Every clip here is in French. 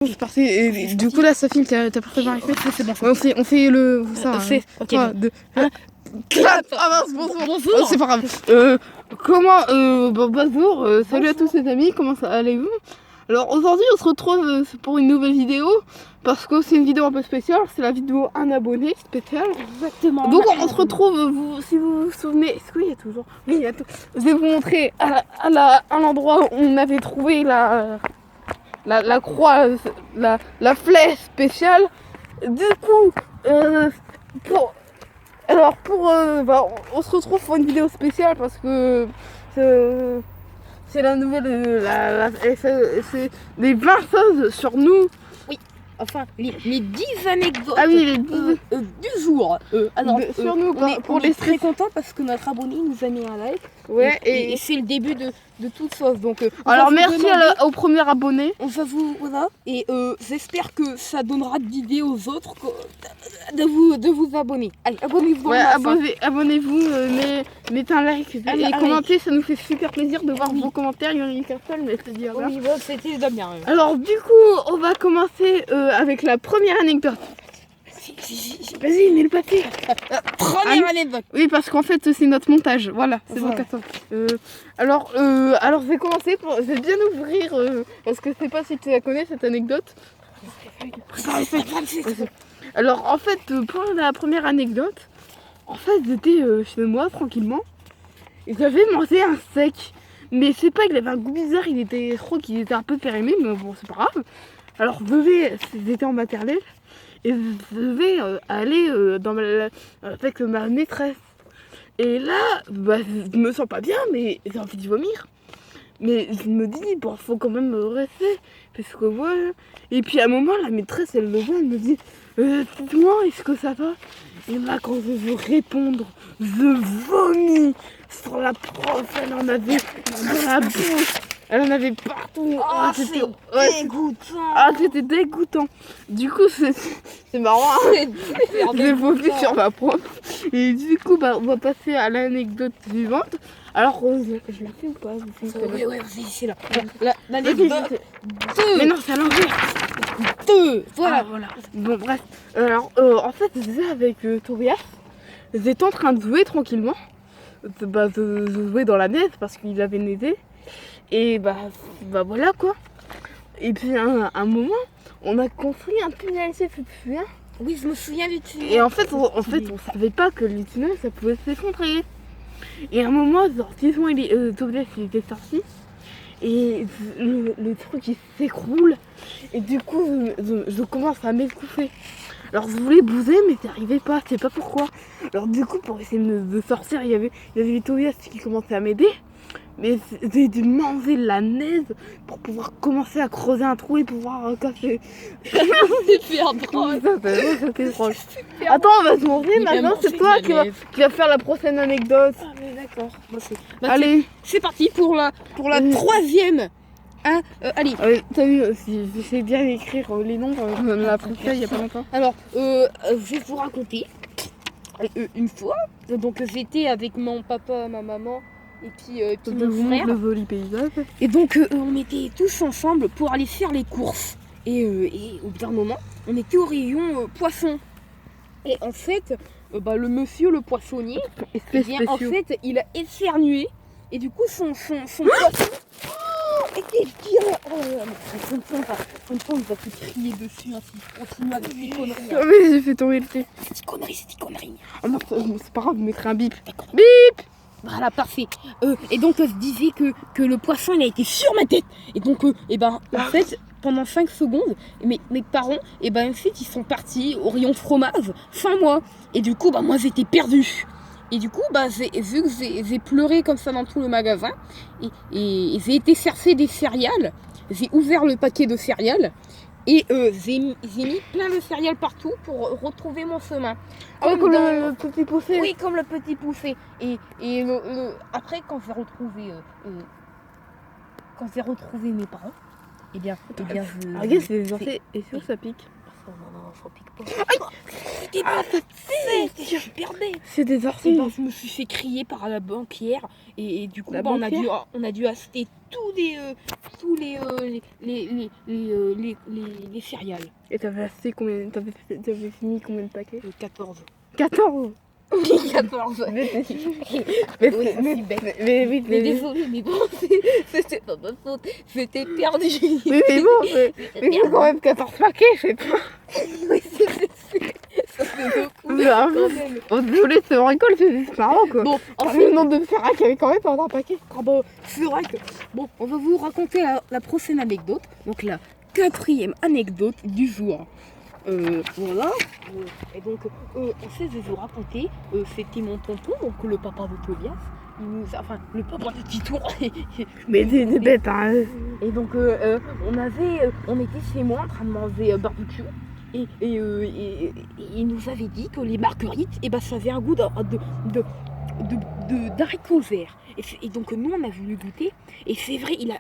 C'est parti. Et du coup là Sophie t'as préparé quoi? C'est bon. Ouais, on fait le ça. Ok. 3, 2, 1. Clap. Ah mince, bonjour. Oh, c'est pas grave. Bonjour, salut à tous les amis, comment ça allez-vous? Alors aujourd'hui on se retrouve pour une nouvelle vidéo parce que c'est une vidéo un peu spéciale, c'est la vidéo un abonné spécial. Exactement. Donc on se retrouve, si vous vous souvenez, est-ce qu'il y a toujours? Oui, il y a tout. Je vais vous montrer à l'endroit où on avait trouvé la croix, la flèche spéciale. Du coup, on se retrouve pour une vidéo spéciale parce que c'est la nouvelle, c'est les 20 choses sur nous. Enfin, les 10 anecdotes les 10 du jour. sur nous, on est très content parce que notre abonné nous a mis un like. Ouais, et c'est le début de toute chose. Donc, alors merci au premier abonné. On va vous et j'espère que ça donnera d'idées aux autres de vous abonner. Allez, abonnez-vous. Ouais, abonnez-vous, mettez un like et commentez, ça nous fait super plaisir de voir vos commentaires. Il y en a eu qu'un seul, mais c'est déjà bien. Oui, c'était déjà bien. Alors du coup, on va commencer avec la première anecdote. Vas-y, mets le papier. Première anecdote. Oui, parce qu'en fait, c'est notre montage. Voilà, c'est bon, alors, je vais commencer. Je vais bien ouvrir, parce que je sais pas si tu la connais, cette anecdote. Alors, en fait, pour la première anecdote, en fait, j'étais chez moi, tranquillement, et j'avais mangé un steak. Mais c'est pas qu'il avait un goût bizarre, je crois qu'il était un peu périmé, mais bon, c'est pas grave. Alors, j'étais en maternelle. Et je vais aller avec ma maîtresse. Et là, je me sens pas bien, mais j'ai envie de vomir. Mais je me dis, bon, faut quand même rester. Parce que voilà. Et puis à un moment, la maîtresse, elle me voit, elle me dit, dites-moi, est-ce que ça va? Et là, quand je veux répondre, je vomis sur la prof, elle en avait dans la bouche. Elle en avait partout. C'était dégoûtant. C'était dégoûtant. Du coup, c'est marrant. J'ai vomi sur ma prof. Et du coup, on va passer à l'anecdote suivante. Alors, je la fais ou pas? Oui, c'est là. L'anecdote 2. Mais non, c'est à l'envers. 2. Voilà. Bon, bref. Alors, en fait, j'étais avec Tobias. J'étais en train de jouer tranquillement. Je jouais dans la neige parce qu'il avait neigé. Et voilà quoi. Et puis à un moment, on a construit un tunnel, tu te souviens? Oui, je me souviens du tunnel. Et en fait, on savait pas que le tunnel, ça pouvait s'effondrer. Et à un moment, Tobias il était sorti. Et le truc il s'écroule. Et du coup, je commence à m'étouffer. Alors je voulais bouger, mais j'arrivais pas, je sais pas pourquoi. Alors du coup, pour essayer de sortir, il y avait Tobias qui commençait à m'aider. Mais j'ai dû manger la neige pour pouvoir commencer à creuser un trou et pouvoir casser. C'est super drôle. C'était drôle. Attends, on va se manger maintenant, c'est toi qui va faire la prochaine anecdote. Ah mais d'accord. Allez. C'est parti pour la troisième. Hein, allez. T'as vu, j'essaie bien d'écrire les noms, on l'a appris ça il y a pas longtemps. Alors, je vais vous raconter. Une fois, donc j'étais avec mon papa, ma maman et puis mon frère. Le joli paysage. Et donc on était tous ensemble pour aller faire les courses. Et au bout d'un moment, on était au rayon poisson. Et en fait, le monsieur, le poissonnier, en fait, il a éternué. Et du coup, son poisson était bien. Une fois, on va te crier dessus hein, si tu continues avec tes conneries. Ah mais j'ai fait tomber le thé. C'est des conneries. Oh non, c'est pas grave, je mettrai un bip. Bip. Voilà, parfait. Et donc, je disais que le poisson, il a été sur ma tête. Et donc, en fait, pendant 5 secondes, mes parents, en fait, ils sont partis au rayon fromage, sans moi. Et du coup, moi, j'étais perdue. Et du coup, vu que j'ai pleuré comme ça dans tout le magasin, et j'ai été chercher des céréales, j'ai ouvert le paquet de céréales, et j'ai mis plein de céréales partout pour retrouver mon chemin. Comme le petit poussé. Oui, comme le petit poussé. Et après, quand j'ai retrouvé mes parents, Regarde, c'est censé. Et sûr, ça pique. on s'en pique pas. C'était pas je perdais. C'est des Et orties. ben, je me suis fait crier par la banquière et du coup La bah, banquière on a dû acheter tous les céréales. Et t'avais acheté combien? T'avais fini combien de paquets? 14. 14. 14. Mais Oui, mais je suis bête. oui, Mais désolé, mais bon, c'était pas ma faute. J'étais perdue. mais bon, mais c'est quand même 14 paquets, c'est pas. Oui, ça fait beaucoup. Bah, Quand même. oh, désolé, c'est en école, c'est marrant quoi. Bon, En en fait, fait, le nombre de ferrailles qu'il y avait quand même pendant un paquet. ah bah, c'est vrai que. Bon, on va vous raconter la prochaine anecdote. Donc, la 4e anecdote du jour. Voilà. Et donc, en fait, je vais vous raconter. C'était mon tonton, donc le papa de Tobias. Enfin, le papa de Titour. Mais des bêtes, hein. Et donc, on était chez moi en train de manger barbecue. Et il nous avait dit que les marguerites, et ben, ça avait un goût d'haricots verts. Et donc, nous, on a voulu goûter. Et c'est vrai, il a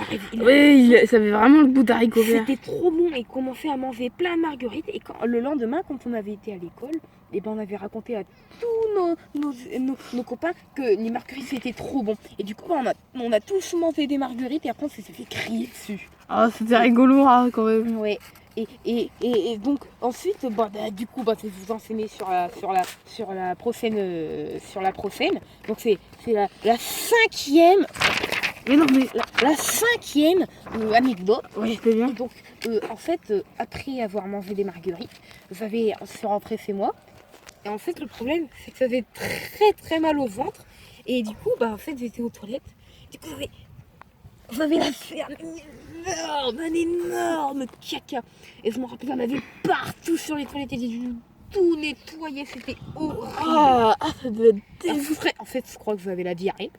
rêvé. Oui, ça avait vraiment le goût d'haricots verts. C'était trop bon et commençait à manger plein de marguerites. Et le lendemain, quand on avait été à l'école, et ben on avait raconté à tous nos copains que les marguerites c'était trop bon. Et du coup, on a tous mangé des marguerites et après on s'est fait crier dessus. Ah, c'était rigolo hein, quand même. Ouais. Et donc ensuite, du coup, je vais vous enseigner sur la prochaine. Donc c'est la 5e. Mais non, mais. La 5e anecdote. Oui, c'était bien. Et donc, en fait, après avoir mangé des marguerites, je suis rentrée chez moi. Et en fait, le problème, c'est que ça faisait très très mal au ventre. Et du coup, en fait, j'étais aux toilettes. Du coup, j'avais la faire un énorme caca. Et je me rappelle, il y en avait partout sur les toilettes. Et j'ai dû tout nettoyer. C'était horrible. Ah, ça devait être Et en fait, je crois que j'avais la diarrhée.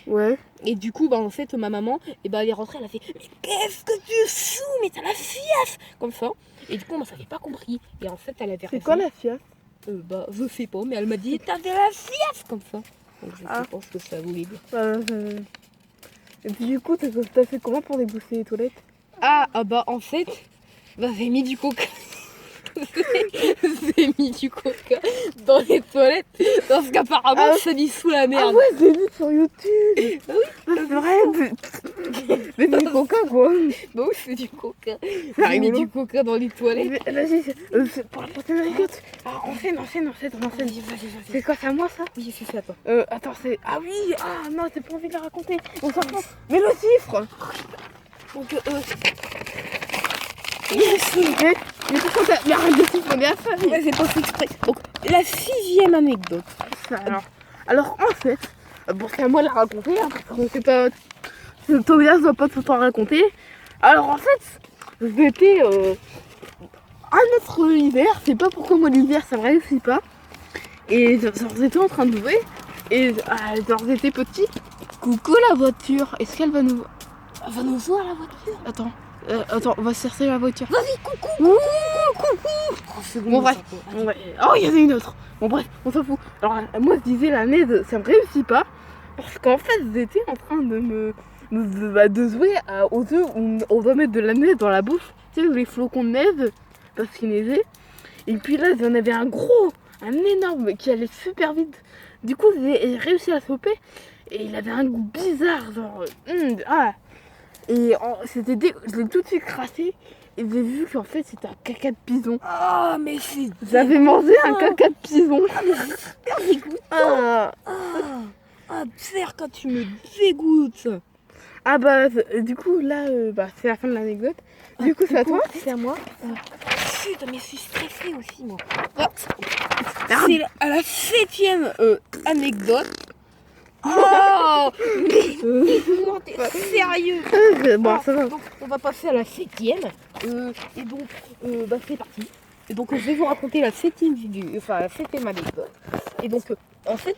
Ouais. Et du coup, en fait, ma maman, elle est rentrée, elle a fait « Mais qu'est-ce que tu fous? Mais t'as la fièvre !» Comme ça. Et du coup, moi, ça n'avait pas compris. Et en fait, elle avait C'est raison. quoi la fièvre? Je sais pas, mais elle m'a dit « T'avais la fièvre !» Comme ça. Donc, je sais pas ce que ça voulait dire. Et puis du coup, t'as fait comment pour débousser les toilettes? En fait, j'ai mis du coca. J'ai mis du coca dans les toilettes parce qu'apparemment ça dissout la merde. Ah ouais, j'ai vu sur YouTube. Ah oui, c'est vrai. C'est du coca quoi. Bah oui, c'est du coca. C'est J'ai mis rigolo. du coca dans les toilettes. Mais vas-y, c'est pour la prochaine anecdote. Ah, enchaîne. Vas-y. C'est quoi, c'est à moi ça? Oui, c'est ça, toi. Attends, c'est. Ah oui. Ah non, j'ai pas envie de la raconter. On s'en fout. Mais le chiffre. Donc, Mais pourquoi t'as. Mais arrête de siphonner à ça. ouais, c'est pas fait exprès. Donc, la 6e anecdote. Alors en fait, bon c'est à moi de la raconter, hein, parce qu'on sait pas. Tobias doit pas tout le temps raconter. Alors en fait, j'étais un autre hiver, je sais pas pourquoi moi l'hiver ça me réussit pas. Et genre j'étais en train de jouer, et genre j'étais petit. Coucou la voiture, est-ce qu'elle va nous. Elle va nous voir la voiture. Attends, on va chercher la voiture. Vas-y, coucou. Bon bref, oh il y en a une autre. Bon bref, on s'en fout. Alors moi je disais la neige ça me réussit pas parce qu'en fait j'étais en train de jouer aux jeux où on va mettre de la neige dans la bouche, tu sais les flocons de neige parce qu'il neigeait. Et puis là j'en avais un énorme qui allait super vite. Du coup j'ai réussi à choper et il avait un goût bizarre genre et je l'ai tout de suite crassé. Et j'ai vu qu'en fait c'était un caca de pigeon. Ah, mais c'est. J'avais mangé un caca de pigeon. super dégoûtant. Pierre, quand tu me dégoûtes. Du coup là c'est la fin de l'anecdote. Du coup c'est à toi. C'est à moi. Putain, mais je suis stressée aussi moi. C'est à la 7e anecdote. Oh, mais t'es sérieux? Bon ça va. Donc, on va passer à la 7e. Et donc, c'est parti. Et donc, je vais vous raconter la 7e anecdote. Et donc, en fait,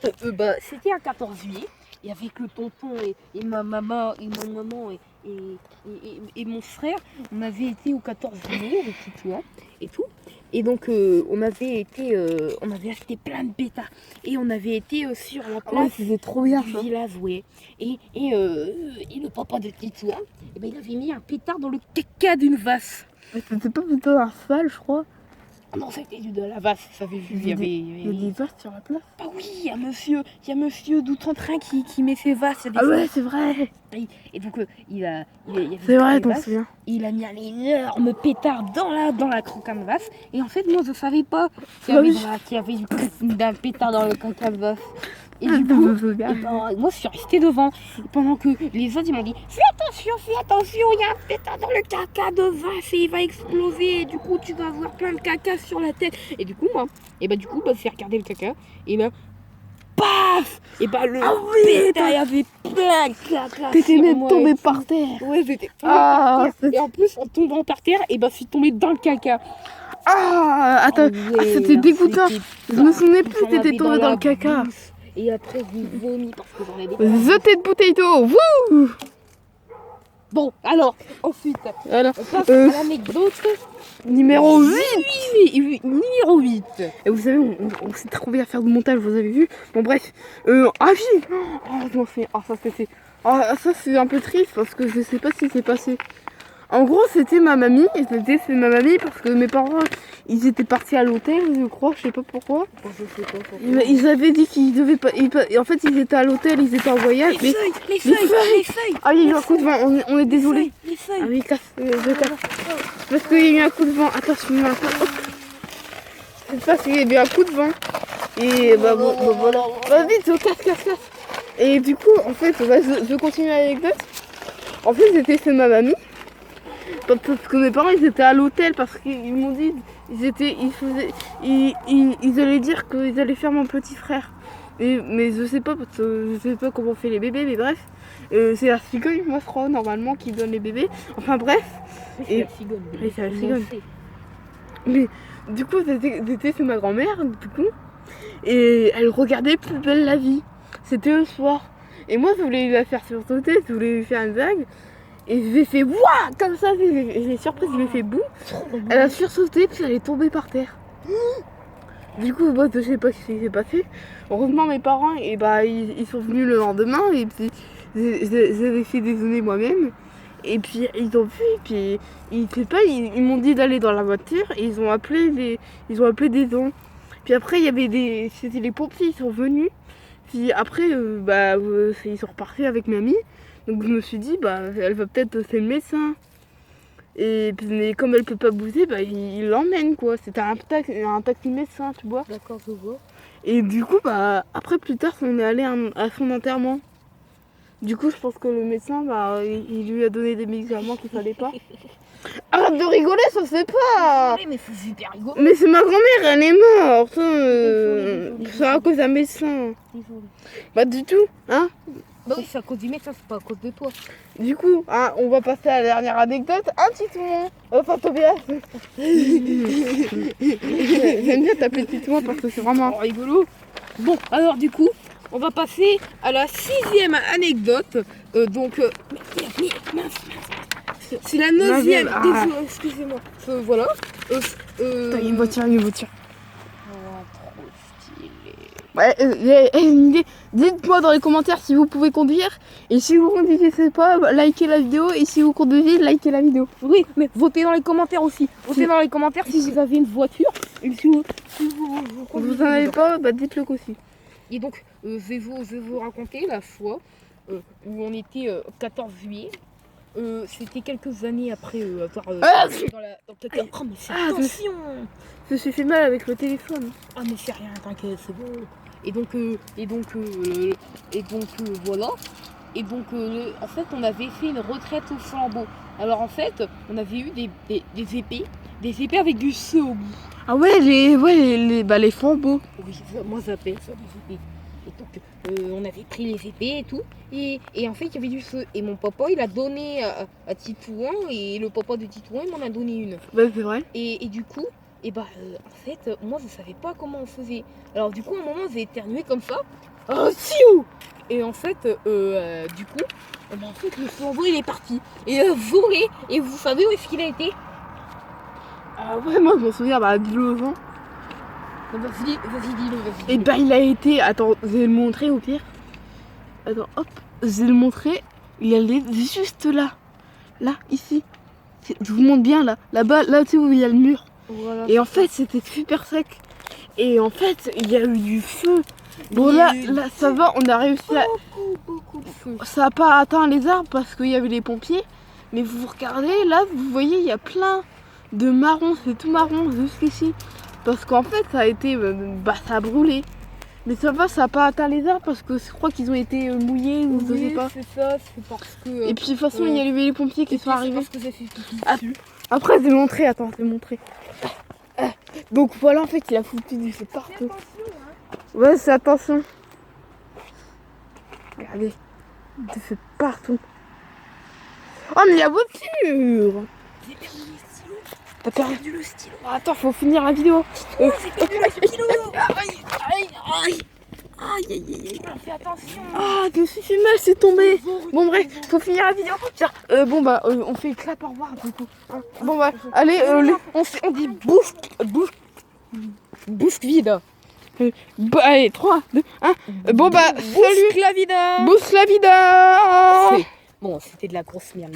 c'était un 14 juillet. Et avec le tonton et ma maman et mon frère, on avait été au 14 juillet avec Titouan et tout. Et donc, on avait acheté plein de pétards. Et on avait été sur la place c'était trop bien du ça. village, ouais. Et le papa de Titouan, il avait mis un pétard dans le caca d'une vache. C'était pas plutôt un cheval je crois. Non, c'était de la vache, ça avait vu. Il y avait. Il y a des vaches sur la place. Ah oui, il y a monsieur d'outre-en-train qui met ses vaches. Ah ouais, c'est vrai. Et donc, il a C'est vrai, les t'en vaches. souviens. Il a mis un énorme pétard dans la croquette de vache. Et en fait, moi, je savais pas qu'il y Bah avait, oui. qu'il y avait d'un pétard dans le croquette de vache. Et Ah, du je coup, me souviens. moi, je suis restée devant. Pendant que les autres, ils m'ont dit fais attention, il y a un pétard dans le caca de vache et il va exploser. Et du coup, tu vas avoir plein de caca sur la tête. Et du coup, moi, j'ai regardé le caca. Et là, paf! Et bah, le pétard, il y avait plein de caca. T'étais sur même moi tombé et tout. par terre. Ouais, j'étais tombée Ah, par terre. Et en plus, en tombant par terre, et ben, je suis tombée dans le caca. Ah, attends, Ouais, c'était dégoûtant. c'était Je me souvenais plus J'en que t'étais avais tombé dans la le caca. bouche. Et après, j'ai vomi parce que j'en avais pas. The de potato. Wouh. Bon, alors, ensuite, Alors, on passe à l'anecdote numéro 8. numéro 8. Et vous savez, on s'est trouvé à faire du montage, vous avez vu. Bon, bref. Ah oui. Oh, je m'en souviens. Ah, ça, c'était. Ah, ça, c'est un peu triste parce que je sais pas ce qui s'est passé. En gros, c'était ma mamie. Et c'est ma mamie parce que mes parents, ils étaient partis à l'hôtel, je crois. Je sais pas pourquoi. Je sais pas pourquoi. Ils avaient dit qu'ils devaient pas. En fait, ils étaient à l'hôtel, ils étaient en voyage. Les feuilles. Ah, il y a eu un coup de vent, on est désolé. Les feuilles. Ah oui, je casse. Parce qu'il y a eu un coup de vent. Attention, hop. C'est ça, il y a eu un coup de vent. Et bah, bon, voilà. Bah, vite, je casse. Et du coup, en fait, bah, je continue l'anecdote. En fait, j'étais chez ma mamie. Parce que mes parents, ils étaient à l'hôtel parce qu'ils m'ont dit, ils allaient dire qu'ils allaient faire mon petit frère. Mais je sais pas, parce que je sais pas comment on fait les bébés, mais bref. C'est la cigogne, moi je crois, normalement, qui donne les bébés. Enfin bref. Et cigogne. Oui, c'est la cigogne. Mais du coup, j'étais chez ma grand-mère, du coup. Et elle regardait Plus belle la vie. C'était le soir. Et moi, je voulais la faire sursauter, je voulais lui faire une blague. Et je l'ai fait wouah comme ça, je l'ai surprise, je l'ai fait boum. Elle a sursauté, puis elle est tombée par terre. Du coup, moi, je sais pas ce qui s'est passé. Heureusement, mes parents, et bah, ils sont venus le lendemain, et puis j'avais fait déjeuner moi-même. Et puis ils ont vu, et puis ils m'ont dit d'aller dans la voiture, et ils ont appelé des gens. Puis après, il y avait c'était les pompiers, ils sont venus. Puis après, ils sont repartis avec mamie. Donc je me suis dit, bah, elle va peut-être c'est le médecin. Mais comme elle peut pas bouger, bah, il l'emmène quoi. C'était un taxi médecin, tu vois. D'accord, je vois. Et du coup, bah, après plus tard, on est allé à son enterrement. Du coup, je pense que le médecin, bah, il lui a donné des médicaments qu'il fallait pas. Arrête de rigoler, ça se fait pas. Oui, mais c'est super rigolo. Mais c'est ma grand-mère, elle est morte. C'est à cause d'un médecin. Pas du tout, hein. Bah oui, c'est à cause du médecin, c'est pas à cause de toi. Du coup, hein, on va passer à la dernière anecdote. Un Titouan. Enfin, Tobias. J'aime bien t'appeler Titouan parce que c'est vraiment rigolo. Bon, alors du coup, on va passer à la 6e anecdote. C'est la 9e. Ah. Désolé, excusez-moi. Voilà. Putain, il y a une voiture. Oh, trop stylé. Ouais, une idée. Dites-moi dans les commentaires si vous pouvez conduire. Et si vous conduisez pas, likez la vidéo. Et si vous conduisez, likez la vidéo. Oui, mais votez dans les commentaires aussi. Votez dans les commentaires si vous avez une voiture. Et si vous Vous en avez pas, bah dites-le aussi. Et donc, je vais vous raconter la fois où on était 14 juillet. C'était quelques années après avoir dans caca. Oh, mais c'est attention. Je me suis fait mal avec le téléphone. Ah, mais c'est rien, t'inquiète, c'est bon. Et donc voilà. Et donc, en fait, on avait fait une retraite au flambeau. Alors, en fait, on avait eu des épées avec du feu au bout. Ah ouais, les flambeaux. Oui, moi j'appelle ça des épées. Et donc, on avait pris les épées et tout. Et en fait, il y avait du feu. Et mon papa, il a donné à Titouan. Et le papa de Titouan, il m'en a donné une. Bah, c'est vrai. Et du coup, en fait, moi, je savais pas comment on faisait. Alors, du coup, à un moment, j'ai éternué comme ça. Oh, siou! Et en fait, du coup, en fait, le flambeau, il est parti. Et il a volé. Et vous savez où est-ce qu'il a été? Ah ouais, moi, je m'en souviens, bah, dis-le au vent. Vas-y, dis-le. Et bah, il a été. Attends, je vais le montrer au pire. Attends, hop, je vais le montrer. Il est juste là. Là, ici. Je vous montre bien là. Là-bas, là, tu sais où il y a le mur. Voilà. Et en fait, c'était super sec. Et en fait, il y a eu du feu. Bon, là, ça va, on a réussi à. Beaucoup de feu. Ça n'a pas atteint les arbres parce qu'il y avait les pompiers. Mais vous regardez, là, vous voyez, il y a plein de marron. C'est tout marron jusqu'ici. Parce qu'en fait, ça a été. Ça a brûlé. Mais ça va, ça n'a pas atteint les arbres parce que je crois qu'ils ont été mouillés ou je sais pas. C'est ça, c'est parce que. Et puis de toute façon, il y avait les pompiers qui sont arrivés. Parce que ça fait tout dessus. Après, je vais montrer, attends, je vais montrer. Donc voilà, en fait, il a foutu du feu partout. Ouais, c'est attention. Regardez, du feu partout. Oh, mais la voiture! J'ai perdu le stylo. T'as perdu le stylo. Attends, faut finir la vidéo. J'ai perdu le stylo. Aïe. Fais attention. Ah, je me suis fait mal, c'est tombé. Bon, bref, faut finir la vidéo. Tiens, bon, bah, on fait clap au revoir, du coup. Hein. Bon, bah, allez, on dit bouche vide. Allez, 3, 2, 1. Bon, bah, salut. La vida. Bouche la vida. Bon, c'était de la grosse merde.